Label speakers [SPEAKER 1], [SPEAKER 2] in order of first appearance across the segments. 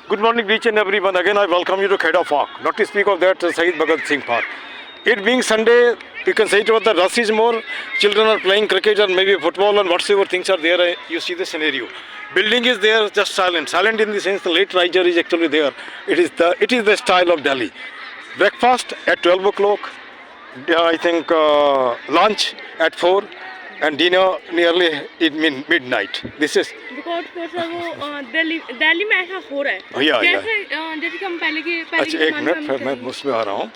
[SPEAKER 1] Good morning, each and everyone. Again, I welcome you to Kheda Park. Not to speak of that, Sahid Bhagat Singh Park. It being Sunday, you can say it was the rush is more. Children are playing cricket or maybe football and whatsoever things are there. You see the scenario. Building is there, just silent. Silent in the sense the late riser is actually there. It is the style of Delhi. Breakfast at 12 o'clock. I think lunch at 4 and dinner nearly in midnight. This is
[SPEAKER 2] because sir वो दिल्ली में ऐसा हो रहा है
[SPEAKER 1] या
[SPEAKER 2] जैसे कि हम पहले
[SPEAKER 1] अच्छा एक मिनट फिर मैं उसमें आ रहा हूँ.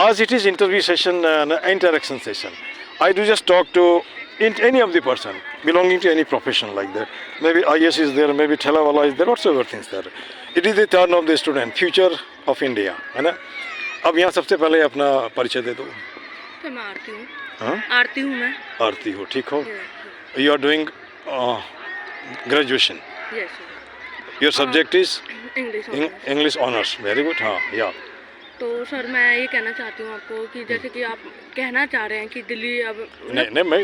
[SPEAKER 1] As it is interview session and interaction session, I do just talk to any of the person belonging to any profession like that. Maybe IS is there, maybe Thelawala is there, whatsoever things there. It is the turn of the student, future of India, है ना. अब यहाँ सबसे पहले अपना परिचय दे दो.
[SPEAKER 2] तो मैं आरती हूँ.
[SPEAKER 1] हाँ?
[SPEAKER 2] आरती हूँ मैं.
[SPEAKER 1] आरती हो, ठीक हो. You are doing graduation.
[SPEAKER 2] Yes.
[SPEAKER 1] Your subject is
[SPEAKER 2] English.
[SPEAKER 1] English honors. Very good. हाँ, yeah.
[SPEAKER 2] तो सर मैं ये कहना चाहती हूँ आपको कि जैसे कि आप कहना चाह रहे हैं कि दिल्ली अब
[SPEAKER 1] नहीं मैं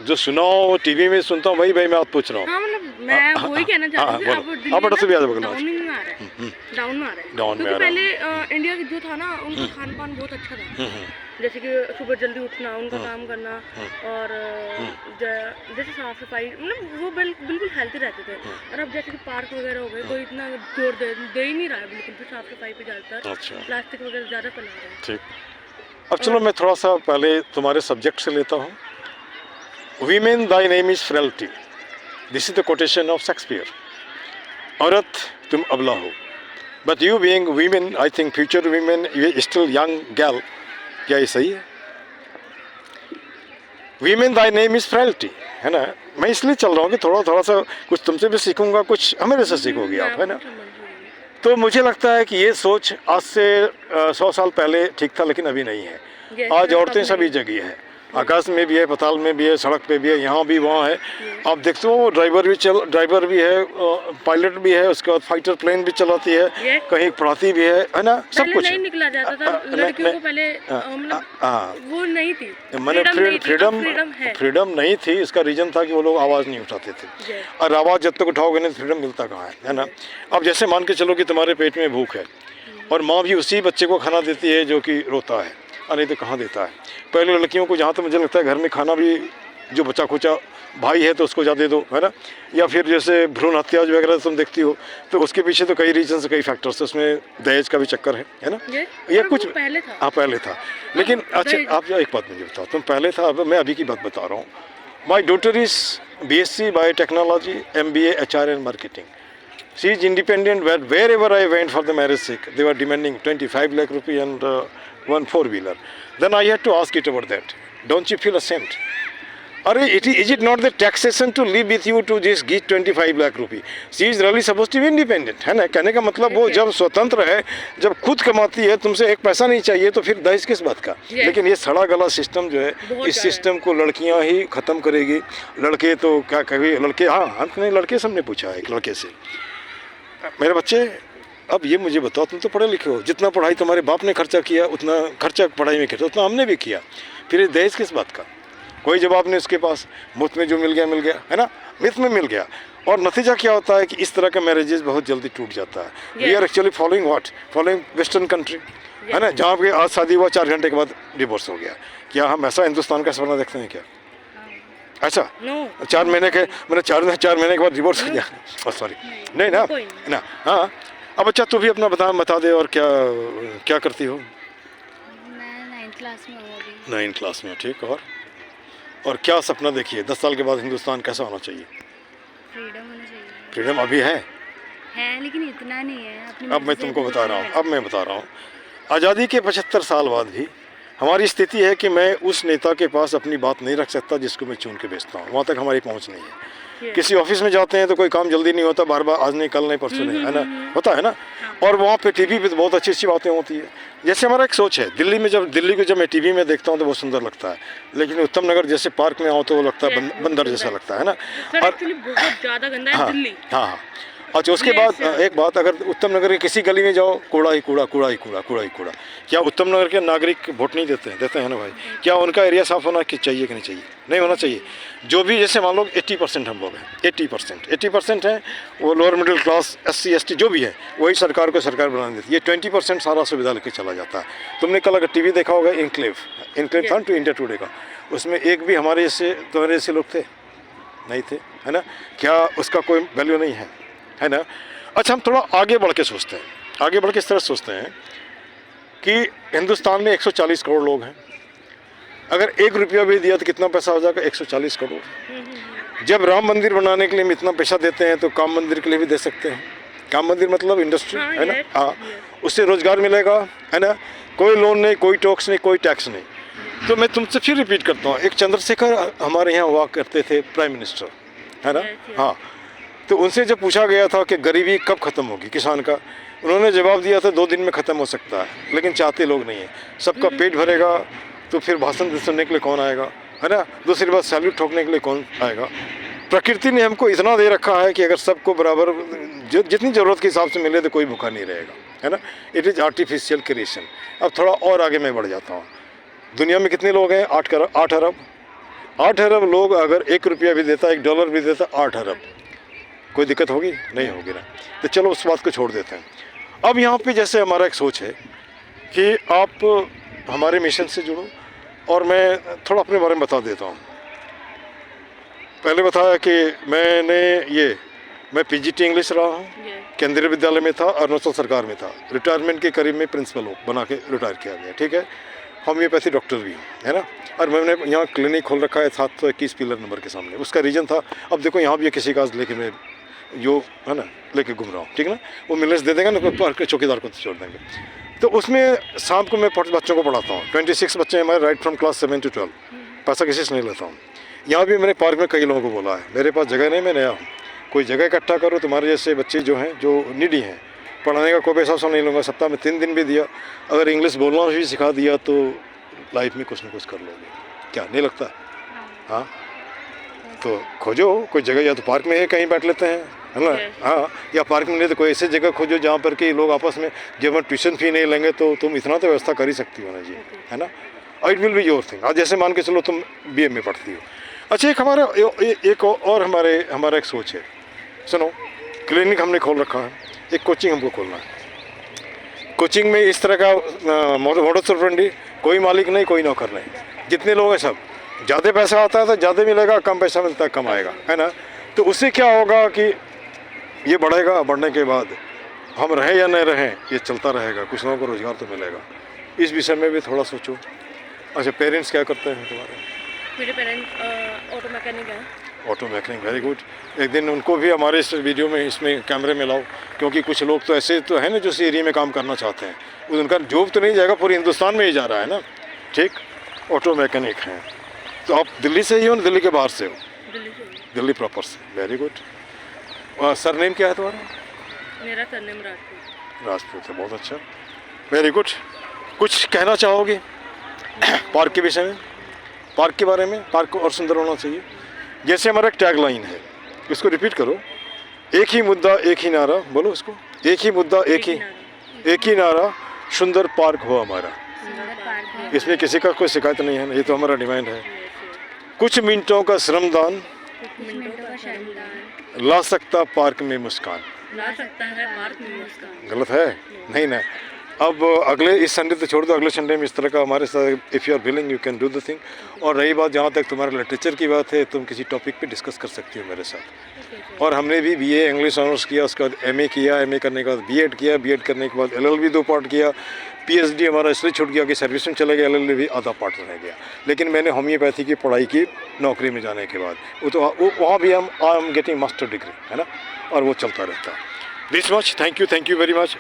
[SPEAKER 1] जो सुना हूँ टीवी में सुनता हूँ वही भाई मैं आप पूछ रहा हूँ.
[SPEAKER 2] हाँ मतलब मैं वही कहना चाहती हूँ कि अब दिल्ली डाउन में आ रहा है. डाउन में आ रहा है क्योंकि पहले इंडिया जो था ना उनका खान पान बहुत अच्छा था. जैसे कि सुबह जल्दी उठना, उनका काम करना और जैसे साफ सफाई मतलब वो बिल्कुल हेल्थी रहते थे. और अब जैसे कि पार्क वगैरह हो गए कोई इतना जोर दे ही नहीं रहा है बिल्कुल भी साफ सफाई पे ज़्यादातर.
[SPEAKER 1] अच्छा.
[SPEAKER 2] प्लास्टिक वगैरह ज़्यादा फैला रहे हैं.
[SPEAKER 1] ठीक. अब चलो मैं थोड़ा सा पहले तुम्हारे सब्जेक्ट से लेता हूँ. Women, thy name is frailty. This is the quotation of Shakespeare. औरत तुम अबला हो. But you being women, I think future women, you still young girl. क्या ये सही है? Women, thy name is frailty. है ना. मैं इसलिए चल रहा हूँ कि थोड़ा सा कुछ तुमसे भी सीखूंगा, कुछ हमें से सीखोगे आप, है ना. तो मुझे लगता है कि ये सोच आज से 100 साल पहले ठीक था लेकिन अभी नहीं है. आज औरतें सभी जगह है. आकाश में भी है, पाताल में भी है, सड़क पे भी है, यहाँ भी वहाँ है. आप देखते हो ड्राइवर भी है, पायलट भी है, उसके बाद फाइटर प्लेन भी चलाती है, कहीं पढ़ाती भी है ना. सब कुछ
[SPEAKER 2] नहीं निकला जाता था लड़कियों को पहले वो नहीं थी.
[SPEAKER 1] मैंने फ्रीडम नहीं थी. इसका रीज़न था कि वो लोग आवाज़ नहीं उठाते थे और आवाज़ जब तक उठाओगे नहीं तो फ्रीडम मिलता कहाँ है ना. अब जैसे मान के चलो कि तुम्हारे पेट में भूख है और माँ भी उसी बच्चे को खाना देती है जो कि रोता है. नहीं तो कहाँ देता है. पहले लड़कियों को जहाँ तो मुझे लगता है घर में खाना भी जो बच्चा खुचा भाई है तो उसको जा दे दो, है ना. या फिर जैसे भ्रूण हत्या वगैरह तुम देखती हो तो उसके पीछे तो कई रीजन कई फैक्टर्स. उसमें दहेज का भी चक्कर है ना. ये कुछ
[SPEAKER 2] पहले था.
[SPEAKER 1] हाँ पहले था लेकिन अच्छा आप एक बात मुझे बताओ. तुम पहले था, अब मैं अभी की बात बता रहा हूँ. My daughter is BSc biotechnology, MBA HR and marketing. She is independent. Wherever I went for the marriage sake, they were demanding 25 lakh rupee and one four-wheeler. Then I had to ask it about that. Don't you feel ashamed? Are is it not the taxation to live with you to just give 25 lakh rupee? She is really supposed to be independent, है ना. कहने का मतलब वो जब स्वतंत्र है, जब खुद कमाती है, तुमसे एक पैसा नहीं चाहिए तो फिर दहेज किस बात का. लेकिन ये सड़ा गला सिस्टम जो है, इस सिस्टम को लड़कियां ही ख़त्म करेगी. लड़के तो क्या कभी लड़के, हाँ अंत में लड़के सबने पूछा एक लड़के से, मेरे बच्चे अब ये मुझे बताओ, तुम तो पढ़े लिखे हो, जितना पढ़ाई तुम्हारे बाप ने खर्चा किया उतना खर्चा पढ़ाई में किया उतना हमने भी किया, फिर दहेज किस बात का. कोई जवाब नहीं उसके पास. मुफ्त में जो मिल गया है ना, मिफ्त में मिल गया. और नतीजा क्या होता है कि इस तरह का मैरिजेस बहुत जल्दी टूट जाता है. We are actually following western country, है ना, जहाँ पे आज शादी हुआ 4 घंटे के बाद डिवोर्स हो गया. क्या हम ऐसा हिंदुस्तान का सपना देखते हैं क्या? ऐसा 4 महीने के मैंने 4 महीने के बाद डिवोर्स हो गया. सॉरी नहीं ना. हाँ अब अच्छा तू भी अपना बता दे. और क्या करती हो?
[SPEAKER 3] मैं 9th क्लास में हूँ अभी.
[SPEAKER 1] 9th क्लास में, ठीक. और क्या सपना देखिए 10 साल के बाद हिंदुस्तान कैसा होना चाहिए?
[SPEAKER 3] फ्रीडम होना चाहिए.
[SPEAKER 1] फ्रीडम अभी है
[SPEAKER 3] लेकिन इतना नहीं है.
[SPEAKER 1] अब मैं तुमको बता रहा हूँ. आज़ादी के 75 साल बाद भी हमारी स्थिति है कि मैं उस नेता के पास अपनी बात नहीं रख सकता जिसको मैं चुन के बेचता हूँ. वहाँ तक हमारी पहुँच नहीं है. किसी ऑफिस में जाते हैं तो कोई काम जल्दी नहीं होता, बार आज नहीं कल नहीं परसों नहीं, है ना, होता है ना. और वहाँ पे टीवी पे तो बहुत अच्छी बातें होती है. जैसे हमारा एक सोच है दिल्ली को जब मैं टीवी में देखता हूँ तो बहुत सुंदर लगता है, लेकिन उत्तम नगर जैसे पार्क में आओ तो वो लगता है बंदर जैसा लगता है ना.
[SPEAKER 2] और बहुत ज़्यादा गंदा है दिल्ली.
[SPEAKER 1] हाँ. अच्छा उसके बाद एक बात, अगर उत्तम नगर के किसी गली में जाओ, कूड़ा ही कूड़ा, कूड़ा ही कूड़ा, कूड़ा ही कूड़ा। क्या उत्तम नगर के नागरिक वोट नहीं देते हैं? देते हैं ना भाई। क्या उनका एरिया साफ होना चाहिए कि नहीं चाहिए? नहीं होना चाहिए। जो भी, जैसे मान लो 80% हम लोग हैं, 80% हैं वो lower middle class, SC ST जो भी है, वही सरकार को सरकार बनाने देती है। ये 20% सारा सुविधा लेके चला जाता है। तुमने कल अगर TV देखा होगा, इनक्लेव था टू इंडिया टुडे का, उसमें एक भी हमारे जैसे तुम्हारे जैसे लोग थे नहीं थे, है ना? क्या उसका कोई वैल्यू नहीं है ना? अच्छा हम थोड़ा आगे बढ़ के सोचते हैं, आगे बढ़ के इस तरह सोचते हैं कि हिंदुस्तान में 140 करोड़ लोग हैं। अगर 1 रुपया भी दिया तो कितना पैसा हो जाएगा? 140 करोड़। जब राम मंदिर बनाने के लिए हम इतना पैसा देते हैं तो काम मंदिर के लिए भी दे सकते हैं। काम मंदिर मतलब इंडस्ट्री, है ना? हाँ, उससे रोजगार मिलेगा, है ना? कोई लोन नहीं, कोई टैक्स नहीं, कोई टैक्स नहीं। तो मैं तुमसे फिर रिपीट करता हूँ, एक चंद्रशेखर हमारे यहाँ हुआ करते थे प्राइम मिनिस्टर, है ना? हाँ, तो उनसे जब पूछा गया था कि गरीबी कब ख़त्म होगी किसान का, उन्होंने जवाब दिया था 2 दिन में ख़त्म हो सकता है, लेकिन चाहते लोग नहीं है। सबका पेट भरेगा तो फिर भाषण सुनने के लिए कौन आएगा, है ना? दूसरी बात, सैल्यूट ठोकने के लिए कौन आएगा? प्रकृति ने हमको इतना दे रखा है कि अगर सबको बराबर जितनी ज़रूरत के हिसाब से मिले तो कोई भूखा नहीं रहेगा, है ना? It is artificial creation. अब थोड़ा और आगे मैं बढ़ जाता हूँ। दुनिया में कितने लोग हैं? 8 अरब। 8 अरब लोग, अगर 1 रुपया भी देता, $1 भी देता, 8 अरब। कोई दिक्कत होगी? नहीं होगी ना। तो चलो उस बात को छोड़ देते हैं। अब यहाँ पे जैसे हमारा एक सोच है कि आप हमारे मिशन से जुड़ो, और मैं थोड़ा अपने बारे में बता देता हूँ। पहले बताया कि मैं PGT इंग्लिश रहा हूँ, केंद्रीय विद्यालय में था, अरुणाचल सरकार में था। रिटायरमेंट के करीब में प्रिंसिपल बना के रिटायर किया गया, ठीक है? होम्योपैथी डॉक्टर भी हूँ, है ना? और मैंने यहाँ क्लिनिक खोल रखा है 721 पिलर नंबर के सामने। उसका रीज़न था, अब देखो यहाँ भी किसी का लेके मैं जो है ना लेके घूम रहा हूँ, ठीक है ना? वो मिलर्स दे देंगे ना, कोई चौकीदार को छोड़ देंगे। तो उसमें शाम को मैं बच्चों को पढ़ाता हूँ। 26 बच्चे हैं हमारे, राइट फ्रॉम क्लास 7 to 12। पैसा किसी से नहीं लेता हूँ। यहाँ भी मैंने पार्क में कई लोगों को बोला है, मेरे पास जगह नहीं, मैं नया हूँ, कोई जगह इकट्ठा करो। तुम्हारे जैसे बच्चे जो हैं, जो नीडी हैं, पढ़ाने का कोई पैसा उसको नहीं लूँगा। सप्ताह में 3 दिन भी दिया, अगर इंग्लिश बोलना भी सिखा दिया तो लाइफ में कुछ ना कुछ कर लोगे। क्या नहीं लगता? हाँ, तो खोजो कोई जगह, या तो पार्क में है कहीं बैठ लेते हैं, है ना? हाँ, या पार्क में नहीं तो कोई ऐसी जगह खोजो जहाँ पर कि लोग आपस में, जब हम ट्यूशन फी नहीं लेंगे तो तुम इतना तो व्यवस्था कर ही सकती हो ना जी, है ना? It will be your thing. आज जैसे मान के चलो तुम BA में पढ़ती हो। अच्छा, एक हमारा एक और हमारा एक सोच है, सुनो। क्लिनिक हमने खोल रखा है, एक कोचिंग हमको खोलना है। कोचिंग में इस तरह का मॉडस ऑपरेंडी, कोई मालिक नहीं, कोई नौकर नहीं, जितने लोग हैं सब, ज़्यादा पैसा आता है तो ज़्यादा मिलेगा, कम पैसा मिलता है कम आएगा, है ना? तो उससे क्या होगा कि ये बढ़ेगा, बढ़ने के बाद हम रहें या नहीं रहें, ये चलता रहेगा, कुछ लोगों को रोज़गार तो मिलेगा। इस विषय में भी थोड़ा सोचो। अच्छा, पेरेंट्स क्या करते हैं तुम्हारे?
[SPEAKER 2] मेरे पेरेंट्स ऑटो मैकेनिक हैं।
[SPEAKER 1] Auto mechanic, very good. एक दिन उनको भी हमारे इस वीडियो में, इसमें कैमरे में लाओ, क्योंकि कुछ लोग तो ऐसे तो है ना जो इस एरिया में काम करना चाहते हैं। उनका जॉब तो नहीं जाएगा, पूरे हिंदुस्तान में ही जा रहा है ना, ठीक? ऑटो मैकेनिक हैं। तो आप दिल्ली से ही हो ना, दिल्ली के बाहर से हो?
[SPEAKER 2] दिल्ली से।
[SPEAKER 1] दिल्ली प्रॉपर से, वेरी गुड। सरनेम क्या है तुम्हारा?
[SPEAKER 2] मेरा सरनेम राजपूत।
[SPEAKER 1] राजपूत है, बहुत अच्छा, वेरी गुड। कुछ कहना चाहोगे पार्क के विषय में, पार्क के बारे में? पार्क को और सुंदर होना चाहिए। जैसे हमारा एक टैगलाइन है, इसको रिपीट करो, एक ही मुद्दा एक ही नारा, बोलो इसको, एक ही मुद्दा एक ही नारा, सुंदर पार्क हो हमारा। इसमें किसी का कोई शिकायत नहीं है ना, ये तो हमारा डिमांड है। कुछ मिनटों का श्रमदान ला सकता पार्क में मुस्कान।
[SPEAKER 2] ला सकता है पार्क में मुस्कान।
[SPEAKER 1] गलत है? नहीं ना। अब अगले इस संडे तो छोड़ दो, अगले संडे में इस तरह का हमारे साथ, if you are willing you can do the thing. और रही बात जहाँ तक तुम्हारे लिटरेचर की बात है, तुम किसी टॉपिक पे डिस्कस कर सकती हो मेरे साथ। और हमने भी BA इंग्लिश ऑनर्स किया, उसके बाद MA किया, MA करने के बाद B.Ed किया, B.Ed करने के बाद LLB 2 पार्ट किया, PhD हमारा इसलिए छूट गया कि सर्विस में चला गया, LLB भी आधा पार्ट रह गया। लेकिन मैंने होम्योपैथी की पढ़ाई की नौकरी में जाने के बाद, वो तो वहाँ भी I am getting master degree, है ना, और वो चलता रहता है। This much, thank you very much.